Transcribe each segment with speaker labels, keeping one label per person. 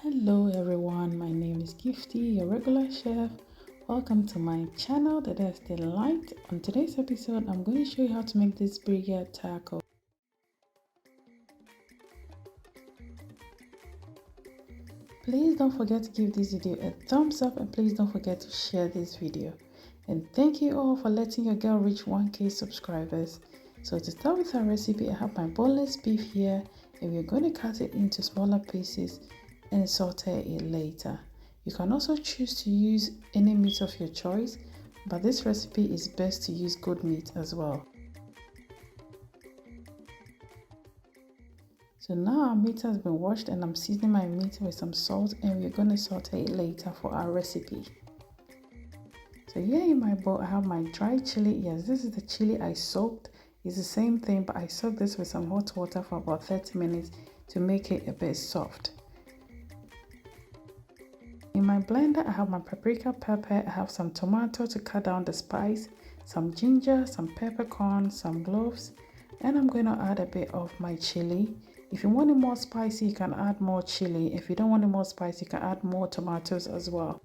Speaker 1: Hello everyone, my name is Gifty, your regular chef. Welcome to my channel, The Tasty Light. On today's episode, I'm going to show you how to make this Birria taco. Please don't forget to give this video a thumbs up and please don't forget to share this video. And thank you all for letting your girl reach 1K subscribers. So to start with our recipe, I have my boneless beef here and we're going to cut it into smaller pieces and saute it later. You can also choose to use any meat of your choice, but this recipe is best to use good meat as well. So now our meat has been washed and I'm seasoning my meat with some salt and we're going to saute it later for our recipe. So here in my bowl I have my dry chili. Yes, this is the chili I soaked. It's the same thing, but I soaked this with some hot water for about 30 minutes to make it a bit soft. In my blender I have my paprika pepper, I have some tomato to cut down the spice, some ginger, some peppercorns, some cloves, and I'm going to add a bit of my chili. If you want it more spicy, you can add more chili. If you don't want it more spicy, you can add more tomatoes as well.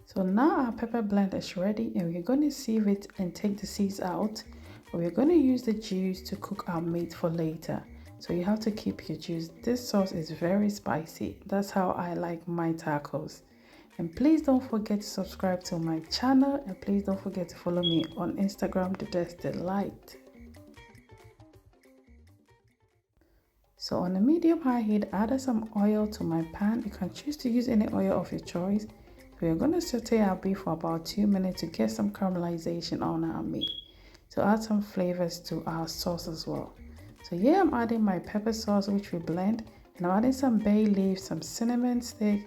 Speaker 1: So now our pepper blend is ready and we're going to sieve it and take the seeds out. We're going to use the juice to cook our meat for later. So you have to keep your juice. This sauce is very spicy. That's how I like my tacos. And please don't forget to subscribe to my channel and please don't forget to follow me on Instagram, The Tasty Light. So on a medium-high heat, add some oil to my pan. You can choose to use any oil of your choice. We're going to saute our beef for about 2 minutes to get some caramelization on our meat. To add some flavors to our sauce as well. So here I'm adding my pepper sauce which we blend, and I'm adding some bay leaves, some cinnamon stick,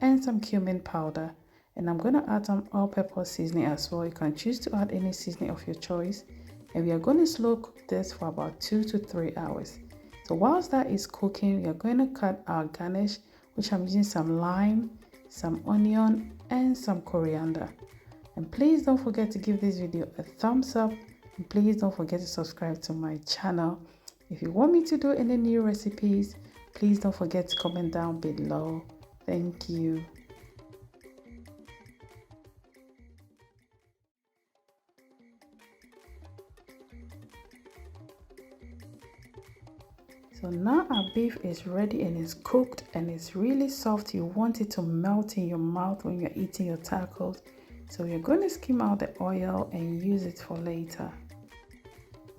Speaker 1: and some cumin powder. And I'm going to add some all-purpose seasoning as well. You can choose to add any seasoning of your choice. And we are going to slow cook this for about 2 to 3 hours. So whilst that is cooking, we are going to cut our garnish, which I'm using some lime, some onion, and some coriander. And please don't forget to give this video a thumbs up. And please don't forget to subscribe to my channel. If you want me to do any new recipes, please don't forget to comment down below. Thank you. So now our beef is ready and it's cooked and it's really soft. You want it to melt in your mouth when you're eating your tacos. So we're going to skim out the oil and use it for later.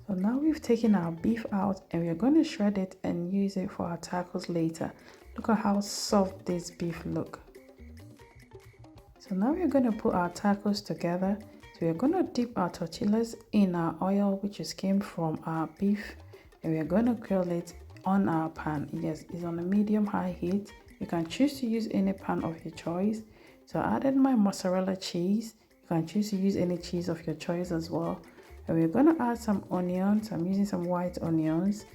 Speaker 1: So now we've taken our beef out and we're going to shred it and use it for our tacos later. Look at how soft this beef look. So now we're going to put our tacos together. So we're going to dip our tortillas in our oil which is came from our beef and we're going to grill it on our pan. Yes, it's on a medium-high heat. You can choose to use any pan of your choice. So I added my mozzarella cheese. You can choose to use any cheese of your choice as well. And we're going to add some onions. I'm using some white onions.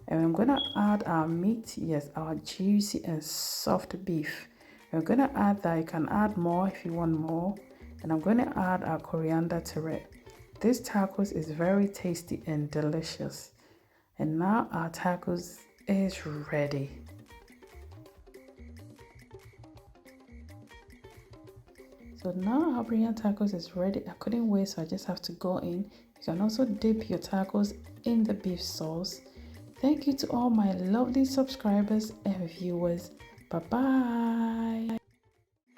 Speaker 1: And I'm going to add our meat. Yes, our juicy and soft beef. And we're going to add that. You can add more if you want more. And I'm going to add our coriander to it. This tacos is very tasty and delicious. And now our tacos is ready. So now our Birria tacos is ready. I couldn't wait, so I just have to go in. You can also dip your tacos in the beef sauce. Thank you to all my lovely subscribers and viewers. Bye bye.